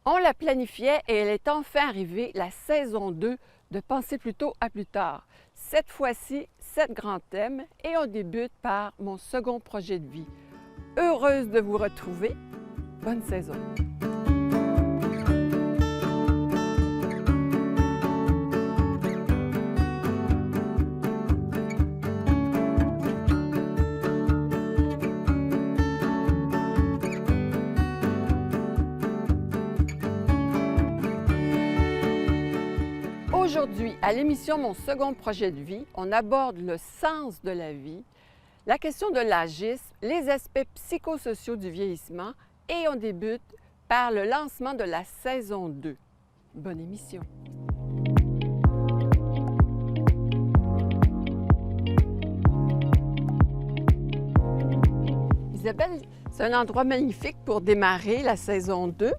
On la planifiait et elle est enfin arrivée, la saison 2 de Penser plus tôt à plus tard. Cette fois-ci, 7 grands thèmes et on débute par mon second projet de vie. Heureuse de vous retrouver. Bonne saison! Aujourd'hui, à l'émission Mon second projet de vie, on aborde le sens de la vie, la question de l'agisme, les aspects psychosociaux du vieillissement et on débute par le lancement de la saison 2. Bonne émission! Isabelle, c'est un endroit magnifique pour démarrer la saison 2.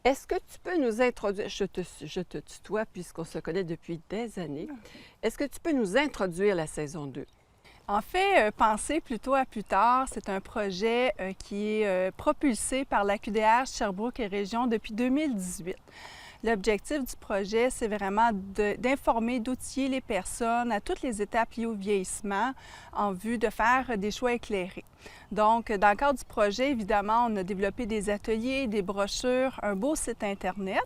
Est-ce que tu peux nous introduire, je te tutoie puisqu'on se connaît depuis des années, est-ce que tu peux nous introduire la saison 2? En fait, Penser plutôt à plus tard, c'est un projet qui est propulsé par la QDH Sherbrooke et Région depuis 2018. L'objectif du projet, c'est vraiment d'informer, d'outiller les personnes à toutes les étapes liées au vieillissement en vue de faire des choix éclairés. Donc, dans le cadre du projet, évidemment, on a développé des ateliers, des brochures, un beau site Internet.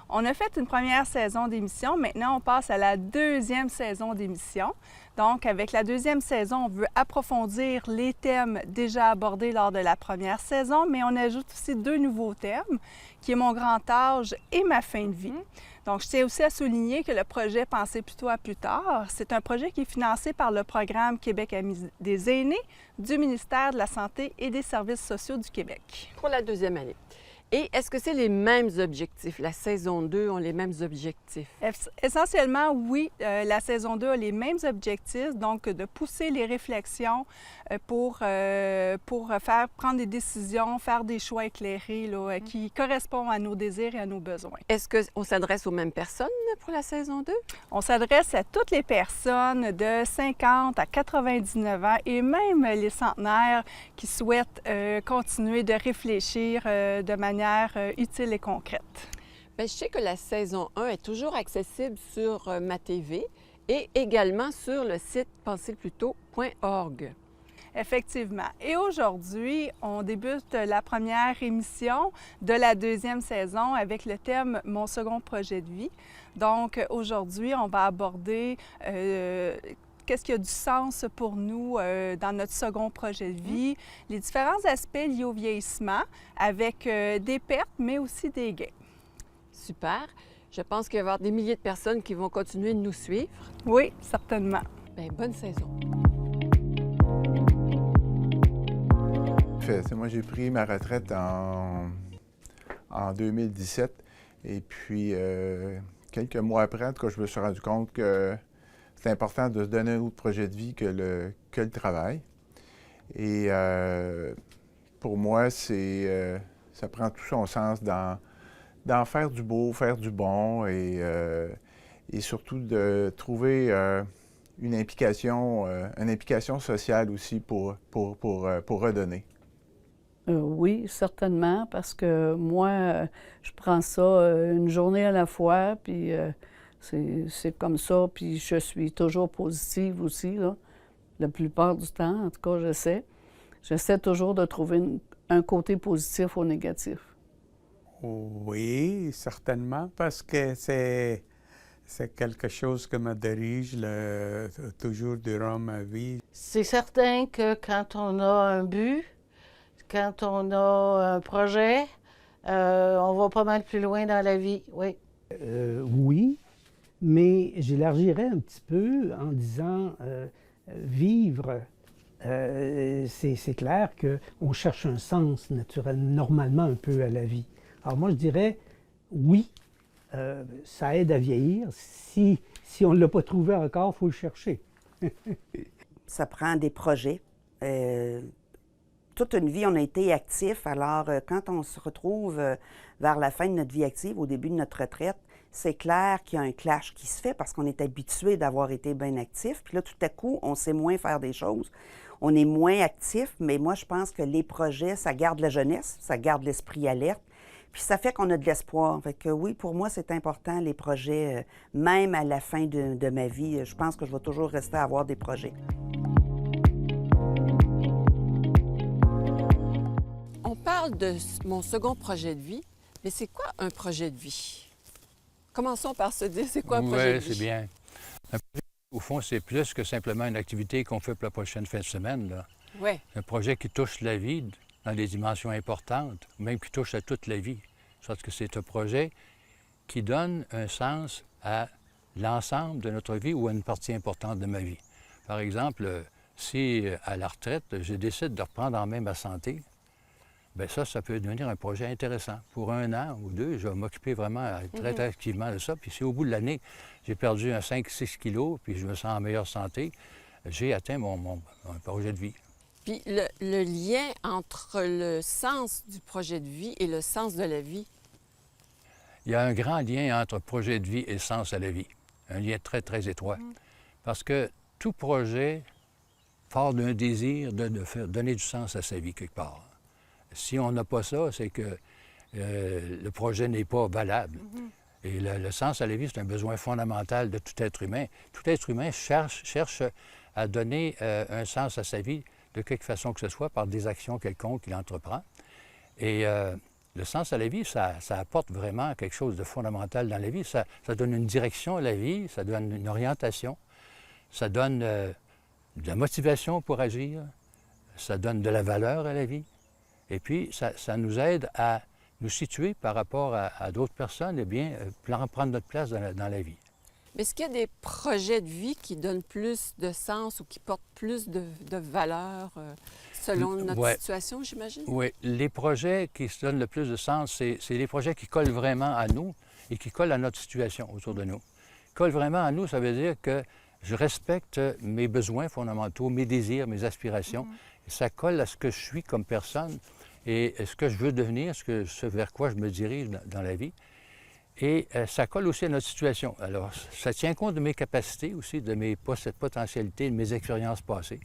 On a fait une première saison d'émission. Maintenant, on passe à la deuxième saison d'émission. Donc, avec la deuxième saison, on veut approfondir les thèmes déjà abordés lors de la première saison, mais on ajoute aussi 2 nouveaux thèmes, qui est mon grand âge et ma fin de vie. Donc, je tiens aussi à souligner que le projet Penser plutôt à plus tard, c'est un projet qui est financé par le programme Québec Amis des aînés du ministère de la Santé et des Services sociaux du Québec. Pour la deuxième année. Et est-ce que c'est les mêmes objectifs? La saison 2 ont les mêmes objectifs? Essentiellement, oui. La saison 2 a les mêmes objectifs, donc de pousser les réflexions pour faire prendre des décisions, faire des choix éclairés là, qui correspondent à nos désirs et à nos besoins. Est-ce qu'on s'adresse aux mêmes personnes pour la saison 2? On s'adresse à toutes les personnes de 50 à 99 ans et même les centenaires qui souhaitent continuer de réfléchir de manière utile et concrète. Bien, je sais que la saison 1 est toujours accessible sur ma TV et également sur le site penserplutôt.org. Effectivement. Et aujourd'hui, on débute la première émission de la deuxième saison avec le thème « Mon second projet de vie ». Donc, aujourd'hui, on va aborder qu'est-ce qui a du sens pour nous dans notre second projet de vie, les différents aspects liés au vieillissement avec des pertes, mais aussi des gains. Super. Je pense qu'il va y avoir des milliers de personnes qui vont continuer de nous suivre. Oui, certainement. Bien, bonne saison. Moi, j'ai pris ma retraite en 2017 et puis quelques mois après, en tout cas, je me suis rendu compte que c'est important de se donner un autre projet de vie que le travail. Et pour moi, ça prend tout son sens d'en faire du beau, faire du bon et surtout de trouver une implication sociale aussi pour redonner. Oui, certainement, parce que moi, je prends ça une journée à la fois, puis c'est comme ça, puis je suis toujours positive aussi, là, la plupart du temps, en tout cas, j'essaie. J'essaie toujours de trouver un côté positif au négatif. Oui, certainement, parce que c'est quelque chose qui me dirige toujours durant ma vie. C'est certain que quand on a un but, quand on a un projet, on va pas mal plus loin dans la vie, oui. Oui, mais j'élargirais un petit peu en disant vivre. C'est clair qu'on cherche un sens naturel, normalement un peu à la vie. Alors moi, je dirais oui, ça aide à vieillir. Si on ne l'a pas trouvé encore, il faut le chercher. Ça prend des projets. Toute une vie, on a été actifs. Alors, quand on se retrouve vers la fin de notre vie active, au début de notre retraite, c'est clair qu'il y a un clash qui se fait parce qu'on est habitué d'avoir été bien actif. Puis là, tout à coup, on sait moins faire des choses. On est moins actif, mais moi, je pense que les projets, ça garde la jeunesse, ça garde l'esprit alerte. Puis ça fait qu'on a de l'espoir. Fait que oui, pour moi, c'est important, les projets, même à la fin de ma vie. Je pense que je vais toujours rester à avoir des projets. On parle de mon second projet de vie, mais c'est quoi un projet de vie? Commençons par se dire, c'est quoi un projet de vie? Oui, c'est bien. Un projet, au fond, c'est plus que simplement une activité qu'on fait pour la prochaine fin de semaine, là. Oui. Un projet qui touche la vie dans des dimensions importantes, même qui touche à toute la vie. Parce que c'est un projet qui donne un sens à l'ensemble de notre vie ou à une partie importante de ma vie. Par exemple, si à la retraite, je décide de reprendre en main ma santé, bien ça peut devenir un projet intéressant. Pour 1 an ou 2, je vais m'occuper vraiment très activement de ça. Puis si au bout de l'année, j'ai perdu un 5-6 kilos, puis je me sens en meilleure santé, j'ai atteint mon projet de vie. Puis le lien entre le sens du projet de vie et le sens de la vie. Il y a un grand lien entre projet de vie et sens à la vie. Un lien très, très étroit. Parce que tout projet part d'un désir de faire donner du sens à sa vie quelque part. Si on n'a pas ça, c'est que le projet n'est pas valable. Et le sens à la vie, c'est un besoin fondamental de tout être humain. Tout être humain cherche à donner un sens à sa vie de quelque façon que ce soit, par des actions quelconques qu'il entreprend. Et le sens à la vie, ça apporte vraiment quelque chose de fondamental dans la vie. Ça donne une direction à la vie, ça donne une orientation, ça donne de la motivation pour agir, ça donne de la valeur à la vie. Et puis, ça nous aide à nous situer par rapport à d'autres personnes, et bien, prendre notre place dans la vie. Mais est-ce qu'il y a des projets de vie qui donnent plus de sens ou qui portent plus de valeur selon notre situation, j'imagine? Oui. Les projets qui se donnent le plus de sens, c'est les projets qui collent vraiment à nous et qui collent à notre situation autour de nous. Collent vraiment à nous, ça veut dire que je respecte mes besoins fondamentaux, mes désirs, mes aspirations. Et ça colle à ce que je suis comme personne et ce que je veux devenir, ce vers quoi je me dirige dans la vie. Et ça colle aussi à notre situation. Alors, ça tient compte de mes capacités aussi, de mes potentialités, de mes expériences passées.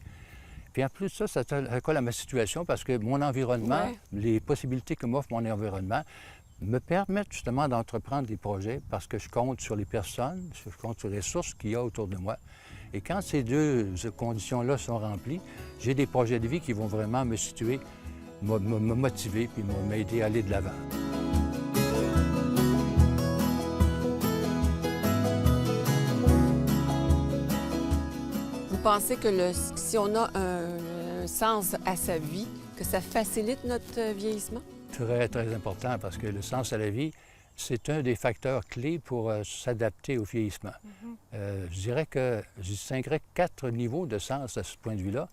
Puis en plus de ça colle à ma situation parce que mon environnement, les possibilités que m'offre mon environnement, me permettent justement d'entreprendre des projets parce que je compte sur les personnes, je compte sur les ressources qu'il y a autour de moi. Et quand ces deux conditions-là sont remplies, j'ai des projets de vie qui vont vraiment me situer, me motiver puis m'aider à aller de l'avant. Vous pensez que si on a un sens à sa vie, que ça facilite notre vieillissement? Très, très important parce que le sens à la vie, c'est un des facteurs clés pour s'adapter au vieillissement. Je dirais que je distinguerais 4 niveaux de sens à ce point de vue-là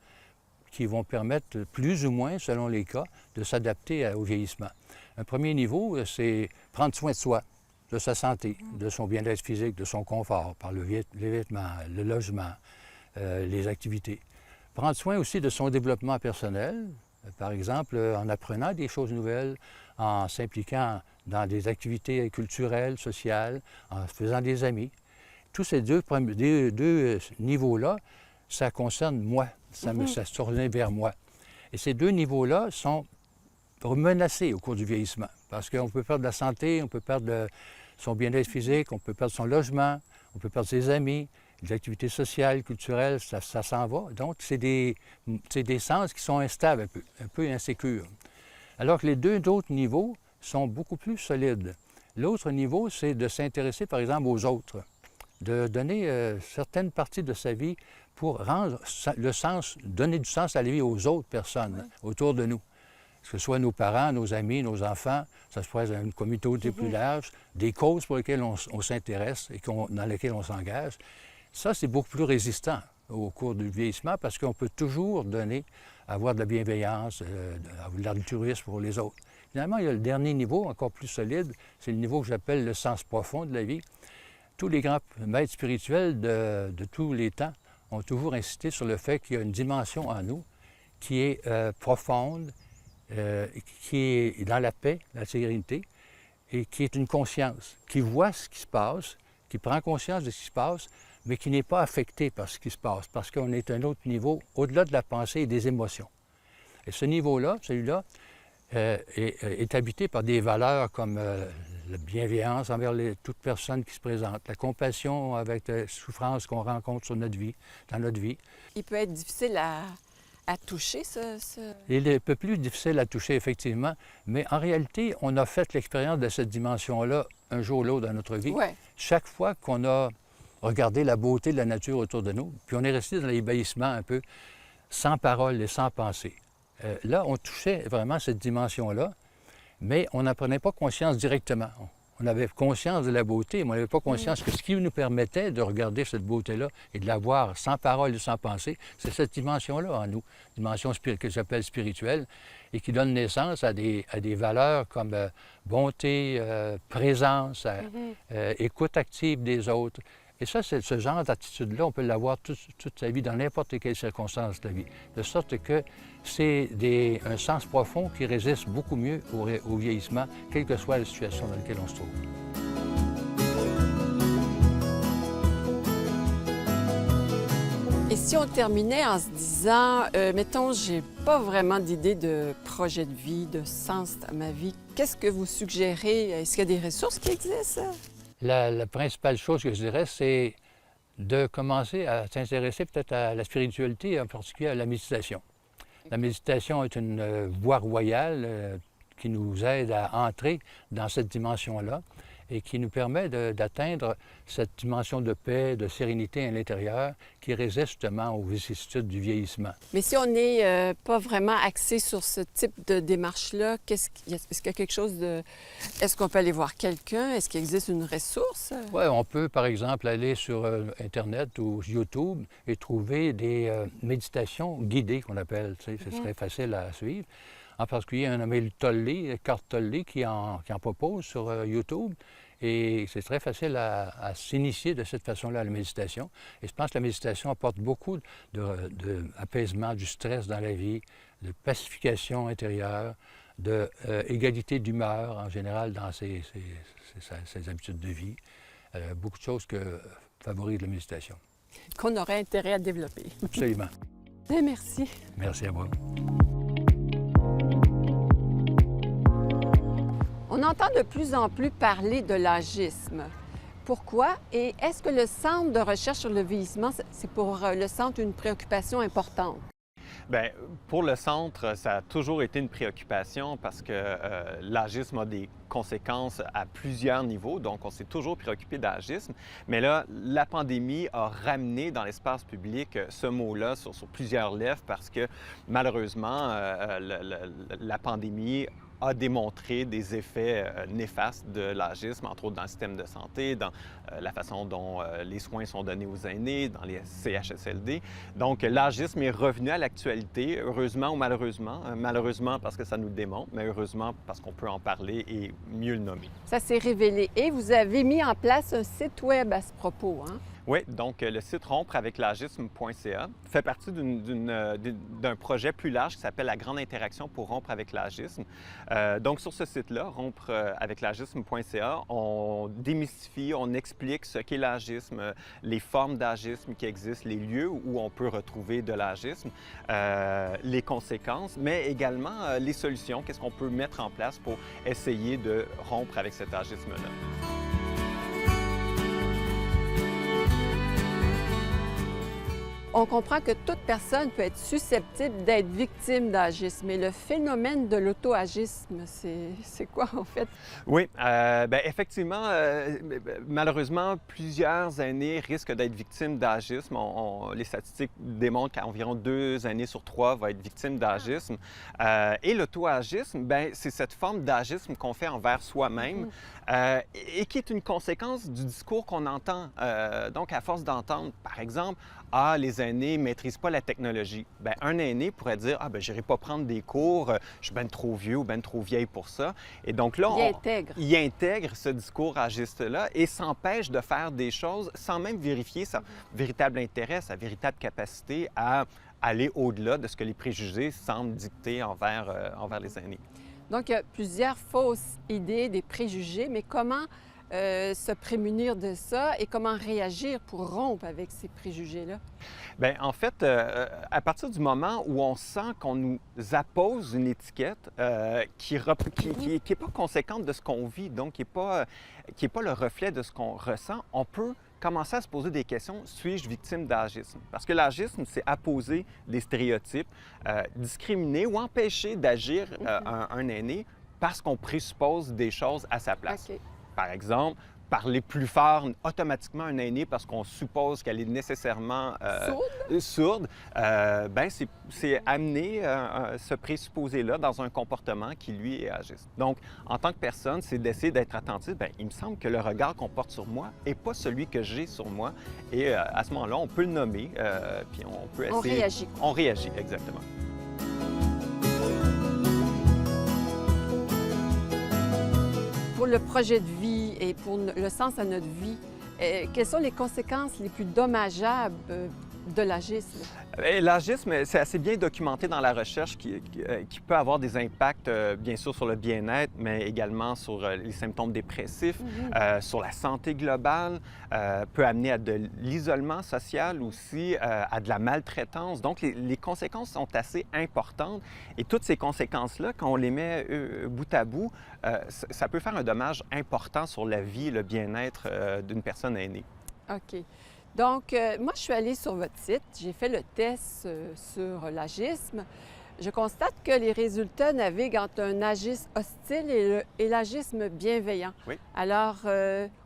qui vont permettre, plus ou moins, selon les cas, de s'adapter au vieillissement. Un premier niveau, c'est prendre soin de soi, de sa santé, de son bien-être physique, de son confort, par les vêtements, le logement, les activités. Prendre soin aussi de son développement personnel, par exemple en apprenant des choses nouvelles, en s'impliquant dans des activités culturelles, sociales, en faisant des amis. Tous ces deux niveaux-là, ça concerne moi, ça se tourne vers moi. Et ces 2 niveaux-là sont menacés au cours du vieillissement, parce qu'on peut perdre la santé, on peut perdre son bien-être physique, on peut perdre son logement, on peut perdre ses amis, les activités sociales, culturelles, ça s'en va. Donc, c'est des sens qui sont instables un peu insécures. Alors que les 2 autres niveaux sont beaucoup plus solides. L'autre niveau, c'est de s'intéresser, par exemple, aux autres, de donner certaines parties de sa vie pour rendre donner du sens à la vie aux autres personnes autour de nous. Que ce soit nos parents, nos amis, nos enfants, ça se passe dans une communauté plus large, des causes pour lesquelles on s'intéresse et dans lesquelles on s'engage. Ça, c'est beaucoup plus résistant au cours du vieillissement parce qu'on peut toujours donner, avoir de la bienveillance, de l'altruisme pour les autres. Finalement, il y a le dernier niveau, encore plus solide, c'est le niveau que j'appelle le sens profond de la vie. Tous les grands maîtres spirituels de tous les temps ont toujours insisté sur le fait qu'il y a une dimension en nous qui est profonde, qui est dans la paix, la sérénité, et qui est une conscience, qui voit ce qui se passe, qui prend conscience de ce qui se passe, mais qui n'est pas affecté par ce qui se passe, parce qu'on est à un autre niveau, au-delà de la pensée et des émotions. Et ce niveau-là, celui-là, est habité par des valeurs comme la bienveillance envers toute personne qui se présente, la compassion avec les souffrances qu'on rencontre dans notre vie. Il peut être difficile à toucher, Il est un peu plus difficile à toucher, effectivement, mais en réalité, on a fait l'expérience de cette dimension-là un jour ou l'autre dans notre vie. Ouais. Chaque fois qu'on a regardé la beauté de la nature autour de nous, puis on est resté dans l'ébahissement un peu, sans parole et sans pensée. Là, on touchait vraiment cette dimension-là, mais on n'en prenait pas conscience directement. On avait conscience de la beauté, mais on n'avait pas conscience que ce qui nous permettait de regarder cette beauté-là et de la voir sans parole et sans pensée, c'est cette dimension-là en nous, dimension que j'appelle spirituelle, et qui donne naissance à des valeurs comme bonté, présence, écoute active des autres. Et ça, ce genre d'attitude-là, on peut l'avoir toute sa vie, dans n'importe quelle circonstance de la vie. De sorte que c'est un sens profond qui résiste beaucoup mieux au vieillissement, quelle que soit la situation dans laquelle on se trouve. Et si on terminait en se disant, mettons, j'ai pas vraiment d'idée de projet de vie, de sens à ma vie, qu'est-ce que vous suggérez? Est-ce qu'il y a des ressources qui existent? La principale chose que je dirais, c'est de commencer à s'intéresser peut-être à la spiritualité, en particulier à la méditation. La méditation est une voie royale qui nous aide à entrer dans cette dimension-là et qui nous permet d'atteindre cette dimension de paix, de sérénité à l'intérieur qui résiste justement aux vicissitudes du vieillissement. Mais si on n'est pas vraiment axé sur ce type de démarche-là, est-ce qu'il y a quelque chose de... Est-ce qu'on peut aller voir quelqu'un? Est-ce qu'il existe une ressource? Oui, on peut par exemple aller sur Internet ou YouTube et trouver des méditations guidées qu'on appelle. Ce serait facile à suivre. En particulier, un nommé Eckhart Tolle, qui en propose sur YouTube. Et c'est très facile à s'initier de cette façon-là à la méditation. Et je pense que la méditation apporte beaucoup d'apaisement du stress dans la vie, de pacification intérieure, d'égalité d'humeur en général dans ses habitudes de vie. Beaucoup de choses que favorise la méditation. Qu'on aurait intérêt à développer. Absolument. Bien, merci. Merci à vous. On entend de plus en plus parler de l'agisme. Pourquoi? Et est-ce que le Centre de recherche sur le vieillissement, c'est pour le Centre une préoccupation importante? Bien, pour le Centre, ça a toujours été une préoccupation parce que l'agisme a des conséquences à plusieurs niveaux, donc on s'est toujours préoccupé d'agisme. Mais là, la pandémie a ramené dans l'espace public ce mot-là sur plusieurs lèvres parce que malheureusement, la pandémie a démontré des effets néfastes de l'agisme, entre autres dans le système de santé, dans la façon dont les soins sont donnés aux aînés, dans les CHSLD. Donc, l'agisme est revenu à l'actualité, heureusement ou malheureusement. Malheureusement parce que ça nous le démontre, mais heureusement parce qu'on peut en parler et mieux le nommer. Ça s'est révélé. Et vous avez mis en place un site web à ce propos, hein? Oui, donc le site rompreaveclagisme.ca fait partie d'un projet plus large qui s'appelle la Grande Interaction pour rompre avec l'agisme. Donc sur ce site-là, rompreaveclagisme.ca, on démystifie, on explique ce qu'est l'agisme, les formes d'agisme qui existent, les lieux où on peut retrouver de l'agisme, les conséquences, mais également les solutions, qu'est-ce qu'on peut mettre en place pour essayer de rompre avec cet agisme-là. On comprend que toute personne peut être susceptible d'être victime d'agisme. Mais le phénomène de l'auto-agisme, c'est quoi en fait? Oui, bien, effectivement, malheureusement, plusieurs aînés risquent d'être victimes d'agisme. Les statistiques démontrent qu'environ 2 aînés sur 3 vont être victimes d'agisme. Et l'auto-agisme, bien, c'est cette forme d'agisme qu'on fait envers soi-même et qui est une conséquence du discours qu'on entend. Donc, à force d'entendre, par exemple, « Ah, les aînés ne maîtrisent pas la technologie. » Bien, un aîné pourrait dire « Ah, bien, je n'irai pas prendre des cours, je suis bien trop vieux ou bien trop vieille pour ça. » Et donc là, il intègre ce discours agiste-là et s'empêche de faire des choses sans même vérifier son véritable intérêt, sa véritable capacité à aller au-delà de ce que les préjugés semblent dicter envers les aînés. Donc, il y a plusieurs fausses idées, des préjugés, mais comment se prémunir de ça et comment réagir pour rompre avec ces préjugés-là? Bien, en fait, à partir du moment où on sent qu'on nous appose une étiquette qui n'est pas conséquente de ce qu'on vit, donc qui n'est pas le reflet de ce qu'on ressent, on peut commencer à se poser des questions. Suis-je victime d'agisme? Parce que l'agisme, c'est apposer des stéréotypes, discriminer ou empêcher d'agir un aîné parce qu'on présuppose des choses à sa place. OK. Par exemple, parler plus fort automatiquement à un aîné parce qu'on suppose qu'elle est nécessairement sourde, ben c'est amener ce présupposé-là dans un comportement qui, lui, est agiste. Donc, en tant que personne, c'est d'essayer d'être attentif. Bien, il me semble que le regard qu'on porte sur moi n'est pas celui que j'ai sur moi. Et à ce moment-là, on peut le nommer, puis on peut essayer... On réagit. On réagit, exactement. Pour le projet de vie et pour le sens à notre vie, quelles sont les conséquences les plus dommageables de l'agisme? L'agisme, c'est assez bien documenté dans la recherche qui peut avoir des impacts, bien sûr, sur le bien-être, mais également sur les symptômes dépressifs, sur la santé globale, peut amener à de l'isolement social aussi, à de la maltraitance. Donc, les conséquences sont assez importantes. Et toutes ces conséquences-là, quand on les met bout à bout, ça peut faire un dommage important sur la vie et le bien-être d'une personne aînée. OK. Donc, moi, je suis allée sur votre site, j'ai fait le test sur l'agisme. Je constate que les résultats naviguent entre un agisme hostile et l'agisme bienveillant. Oui. Alors,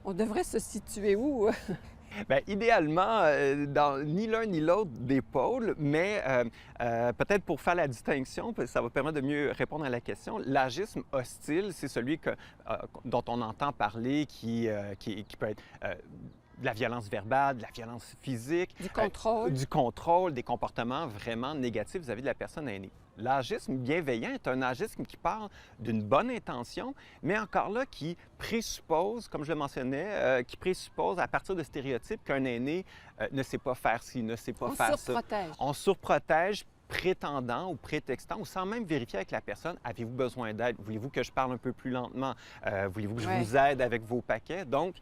on devrait se situer où? Bien, idéalement, ni l'un ni l'autre des pôles, mais peut-être pour faire la distinction, ça va permettre de mieux répondre à la question, l'agisme hostile, c'est celui dont on entend parler qui peut être de la violence verbale, de la violence physique. Du contrôle. Des comportements vraiment négatifs vis-à-vis de la personne aînée. L'agisme bienveillant est un agisme qui part d'une bonne intention, mais encore là, qui présuppose, comme je le mentionnais, qui présuppose à partir de stéréotypes qu'un aîné ne sait pas faire ci, ne sait pas faire ça. On surprotège, prétendant ou prétextant, ou sans même vérifier avec la personne, avez-vous besoin d'aide? Voulez-vous que je parle un peu plus lentement? Voulez-vous que je vous aide avec vos paquets? Donc,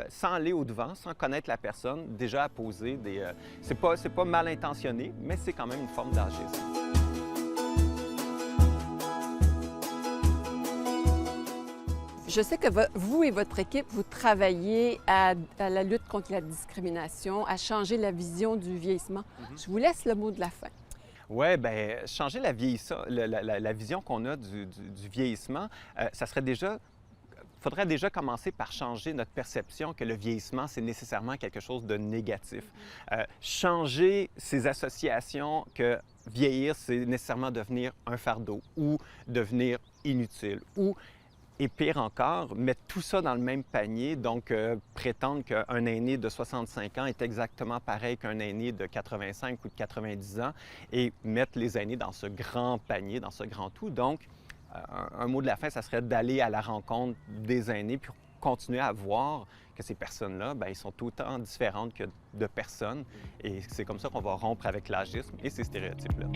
sans aller au-devant, sans connaître la personne, déjà à poser des... c'est pas mal intentionné, mais c'est quand même une forme d'agisme. Je sais que vous et votre équipe, vous travaillez à la lutte contre la discrimination, à changer la vision du vieillissement. Je vous laisse le mot de la fin. Oui, bien, changer la vision qu'on a du vieillissement, ça serait déjà... faudrait déjà commencer par changer notre perception que le vieillissement, c'est nécessairement quelque chose de négatif. Changer ces associations que vieillir, c'est nécessairement devenir un fardeau ou devenir inutile ou... Et pire encore, mettre tout ça dans le même panier, donc prétendre qu'un aîné de 65 ans est exactement pareil qu'un aîné de 85 ou de 90 ans et mettre les aînés dans ce grand panier, dans ce grand tout. Donc, un mot de la fin, ça serait d'aller à la rencontre des aînés puis continuer à voir que ces personnes-là, bien, ils sont autant différentes que de personnes. Et c'est comme ça qu'on va rompre avec l'agisme et ces stéréotypes-là.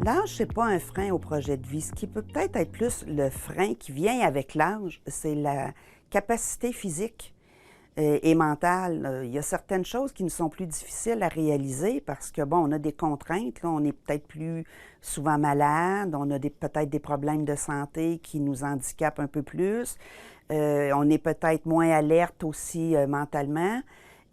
L'âge, c'est pas un frein au projet de vie. Ce qui peut peut-être être plus le frein qui vient avec l'âge, c'est la capacité physique et mentale. Il y a certaines choses qui nous sont plus difficiles à réaliser parce que, bon, on a des contraintes. Là, on est peut-être plus souvent malade, on a peut-être des problèmes de santé qui nous handicapent un peu plus. On est peut-être moins alerte aussi mentalement.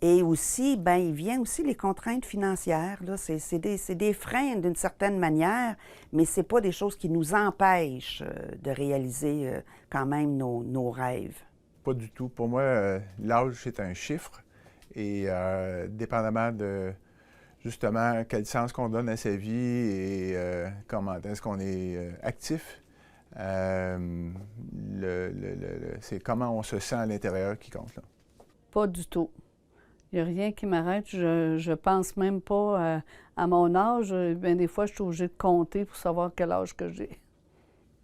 Et aussi, bien, il vient aussi les contraintes financières. Là. C'est des freins d'une certaine manière, mais ce n'est pas des choses qui nous empêchent de réaliser quand même nos rêves. Pas du tout. Pour moi, l'âge, c'est un chiffre. Et dépendamment de, justement, quel sens qu'on donne à sa vie et comment est-ce qu'on est actif, c'est comment on se sent à l'intérieur qui compte. Là. Pas du tout. Il n'y a rien qui m'arrête. Je pense même pas à mon âge. Bien, des fois, je suis obligée de compter pour savoir quel âge que j'ai.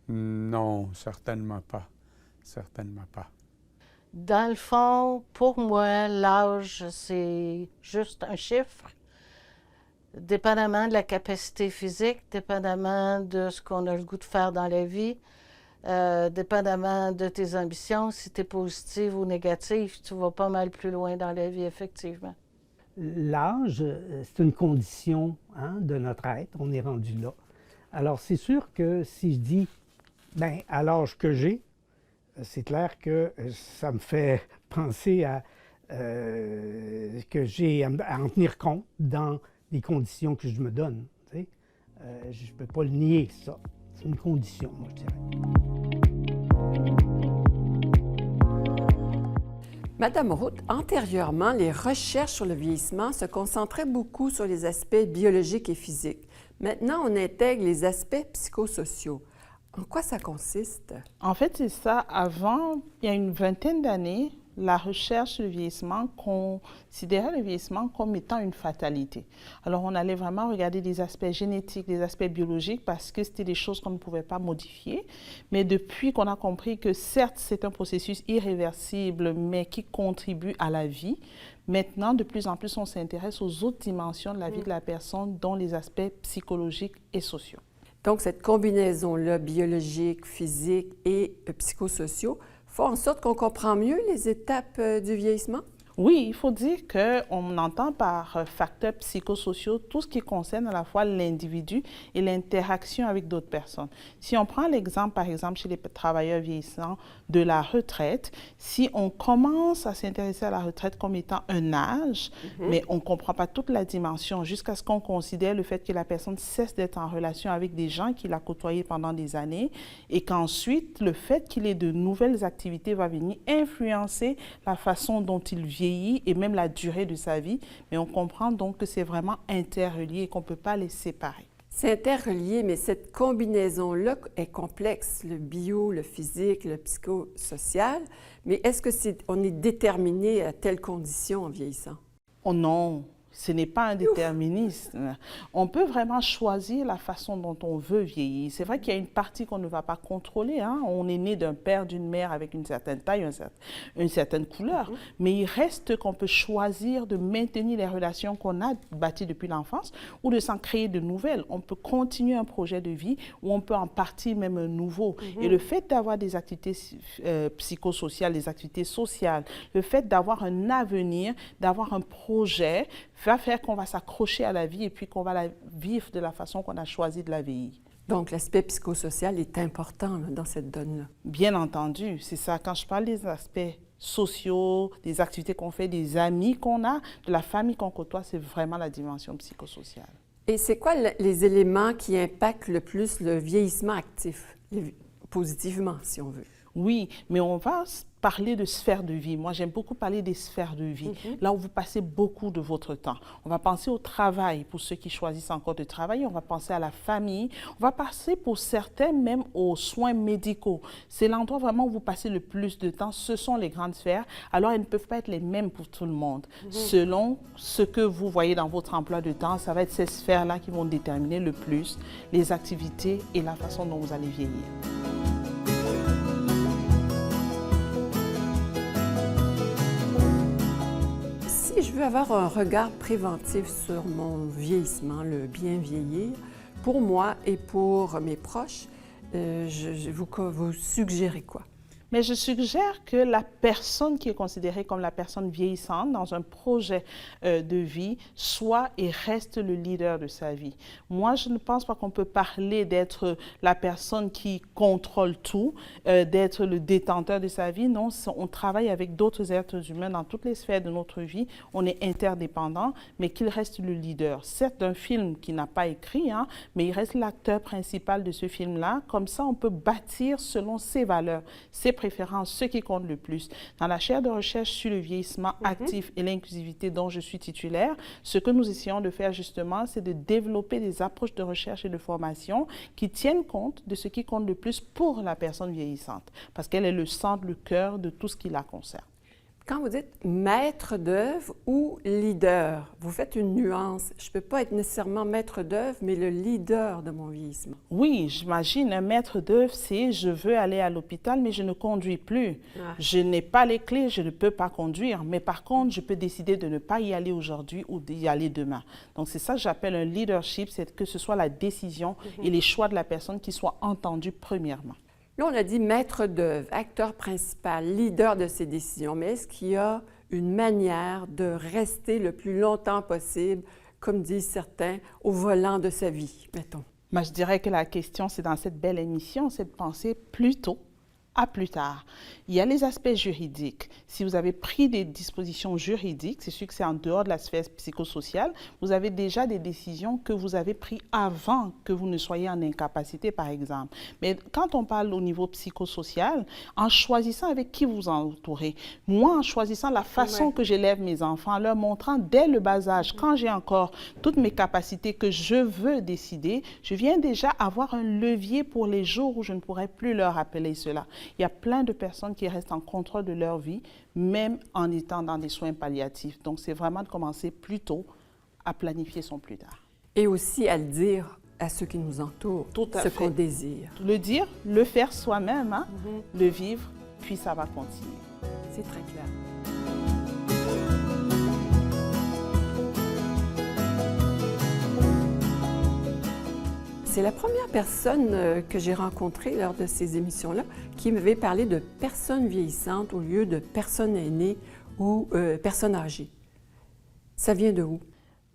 Non, certainement pas. Certainement pas. Dans le fond, pour moi, l'âge, c'est juste un chiffre. Dépendamment de la capacité physique, dépendamment de ce qu'on a le goût de faire dans la vie, Dépendamment de tes ambitions, si tu es positive ou négative, tu vas pas mal plus loin dans la vie, effectivement. L'âge, c'est une condition de notre être, on est rendu là. Alors c'est sûr que si je dis, bien, à l'âge que j'ai, c'est clair que ça me fait penser à que j'ai à en tenir compte dans les conditions que je me donne. Tu sais. Je ne peux pas le nier, ça. C'est une condition, moi, je dirais. Madame Roth, antérieurement, les recherches sur le vieillissement se concentraient beaucoup sur les aspects biologiques et physiques. Maintenant, on intègre les aspects psychosociaux. En quoi ça consiste? En fait, c'est ça. Avant, il y a une vingtaine d'années, la recherche sur le vieillissement considérait le vieillissement comme étant une fatalité. Alors, on allait vraiment regarder des aspects génétiques, des aspects biologiques, parce que c'était des choses qu'on ne pouvait pas modifier. Mais depuis qu'on a compris que certes, c'est un processus irréversible, mais qui contribue à la vie, maintenant, de plus en plus, on s'intéresse aux autres dimensions de la vie de la personne, dont les aspects psychologiques et sociaux. Donc, cette combinaison-là, biologique, physique et psychosociaux, fait en sorte qu'on comprend mieux les étapes du vieillissement? Oui, il faut dire qu'on entend par facteurs psychosociaux tout ce qui concerne à la fois l'individu et l'interaction avec d'autres personnes. Si on prend l'exemple, par exemple, chez les travailleurs vieillissants, de la retraite, si on commence à s'intéresser à la retraite comme étant un âge, mais on ne comprend pas toute la dimension jusqu'à ce qu'on considère le fait que la personne cesse d'être en relation avec des gens qu'il a côtoyés pendant des années et qu'ensuite, le fait qu'il ait de nouvelles activités va venir influencer la façon dont il vit et même la durée de sa vie, mais on comprend donc que c'est vraiment interrelié et qu'on ne peut pas les séparer. C'est interrelié, mais cette combinaison-là est complexe, le bio, le physique, le psychosocial, mais est-ce que on est déterminé à telle condition en vieillissant? Oh non! Ce n'est pas un déterminisme. On peut vraiment choisir la façon dont on veut vieillir. C'est vrai qu'il y a une partie qu'on ne va pas contrôler. On est né d'un père, d'une mère avec une certaine taille, une certaine couleur. Mais il reste qu'on peut choisir de maintenir les relations qu'on a bâties depuis l'enfance ou de s'en créer de nouvelles. On peut continuer un projet de vie ou on peut en partir même un nouveau. Et le fait d'avoir des activités psychosociales, des activités sociales, le fait d'avoir un avenir, d'avoir un projet, va faire qu'on va s'accrocher à la vie et puis qu'on va la vivre de la façon qu'on a choisi de la vieillir. Donc, l'aspect psychosocial est important là, dans cette donne-là. Bien entendu, c'est ça. Quand je parle des aspects sociaux, des activités qu'on fait, des amis qu'on a, de la famille qu'on côtoie, c'est vraiment la dimension psychosociale. Et c'est quoi les éléments qui impactent le plus le vieillissement actif, positivement, si on veut? Oui, mais on va parler de sphères de vie. Moi, j'aime beaucoup parler des sphères de vie, là où vous passez beaucoup de votre temps. On va penser au travail pour ceux qui choisissent encore de travailler. On va penser à la famille. On va passer pour certains même aux soins médicaux. C'est l'endroit vraiment où vous passez le plus de temps. Ce sont les grandes sphères. Alors, elles ne peuvent pas être les mêmes pour tout le monde. Selon ce que vous voyez dans votre emploi de temps, ça va être ces sphères-là qui vont déterminer le plus les activités et la façon dont vous allez vieillir. Si je veux avoir un regard préventif sur mon vieillissement, le bien vieillir, pour moi et pour mes proches, vous suggérez quoi? Mais je suggère que la personne qui est considérée comme la personne vieillissante dans un projet de vie soit et reste le leader de sa vie. Moi, je ne pense pas qu'on peut parler d'être la personne qui contrôle tout, d'être le détenteur de sa vie. Non, on travaille avec d'autres êtres humains dans toutes les sphères de notre vie. On est interdépendants, mais qu'il reste le leader. Certes, d'un film qui n'a pas écrit, mais il reste l'acteur principal de ce film-là. Comme ça, on peut bâtir selon ses valeurs, ses préférences, ce qui compte le plus. Dans la chaire de recherche sur le vieillissement actif et l'inclusivité dont je suis titulaire, ce que nous essayons de faire justement, c'est de développer des approches de recherche et de formation qui tiennent compte de ce qui compte le plus pour la personne vieillissante, parce qu'elle est le centre, le cœur de tout ce qui la concerne. Quand vous dites maître d'œuvre ou leader, vous faites une nuance. Je ne peux pas être nécessairement maître d'œuvre, mais le leader de mon vieillissement. Oui, j'imagine un maître d'œuvre, c'est je veux aller à l'hôpital, mais je ne conduis plus. Je n'ai pas les clés, je ne peux pas conduire. Mais par contre, je peux décider de ne pas y aller aujourd'hui ou d'y aller demain. Donc, c'est ça que j'appelle un leadership, c'est que ce soit la décision et les choix de la personne qui soient entendus premièrement. Là, on a dit maître d'œuvre, acteur principal, leader de ses décisions, mais est-ce qu'il y a une manière de rester le plus longtemps possible, comme disent certains, au volant de sa vie, mettons? Moi, je dirais que la question, c'est dans cette belle émission, c'est de penser plutôt à plus tard. Il y a les aspects juridiques. Si vous avez pris des dispositions juridiques, c'est sûr que c'est en dehors de la sphère psychosociale, vous avez déjà des décisions que vous avez prises avant que vous ne soyez en incapacité, par exemple. Mais quand on parle au niveau psychosocial, en choisissant avec qui vous entourez, moi, en choisissant la façon que j'élève mes enfants, en leur montrant dès le bas âge, quand j'ai encore toutes mes capacités que je veux décider, je viens déjà avoir un levier pour les jours où je ne pourrai plus leur rappeler cela. Il y a plein de personnes qui restent en contrôle de leur vie, même en étant dans des soins palliatifs. Donc, c'est vraiment de commencer plus tôt à planifier son plus tard. Et aussi à le dire à ceux qui nous entourent, ce qu'on désire. Le dire, le faire soi-même, hein? Le vivre, puis ça va continuer. C'est très clair. C'est la première personne que j'ai rencontrée lors de ces émissions-là qui m'avait parlé de personnes vieillissantes au lieu de personnes aînées ou personnes âgées. Ça vient de où?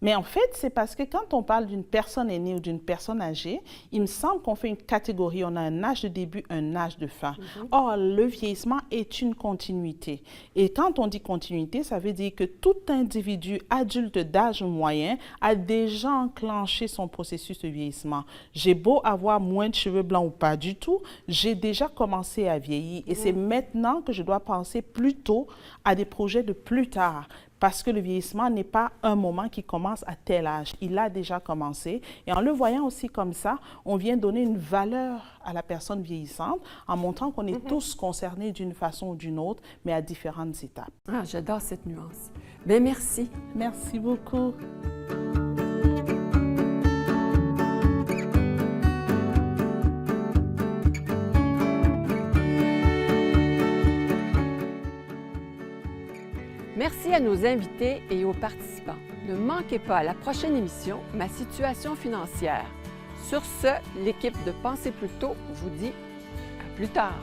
Mais en fait, c'est parce que quand on parle d'une personne aînée ou d'une personne âgée, il me semble qu'on fait une catégorie. On a un âge de début, un âge de fin. Or, le vieillissement est une continuité. Et quand on dit continuité, ça veut dire que tout individu adulte d'âge moyen a déjà enclenché son processus de vieillissement. J'ai beau avoir moins de cheveux blancs ou pas du tout, j'ai déjà commencé à vieillir. Et c'est maintenant que je dois penser plutôt à des projets de plus tard. Parce que le vieillissement n'est pas un moment qui commence à tel âge. Il a déjà commencé. Et en le voyant aussi comme ça, on vient donner une valeur à la personne vieillissante en montrant qu'on est tous concernés d'une façon ou d'une autre, mais à différentes étapes. Ah, j'adore cette nuance. Bien, merci. Merci beaucoup. Merci à nos invités et aux participants. Ne manquez pas à la prochaine émission Ma situation financière. Sur ce, l'équipe de Pensez plus tôt vous dit à plus tard.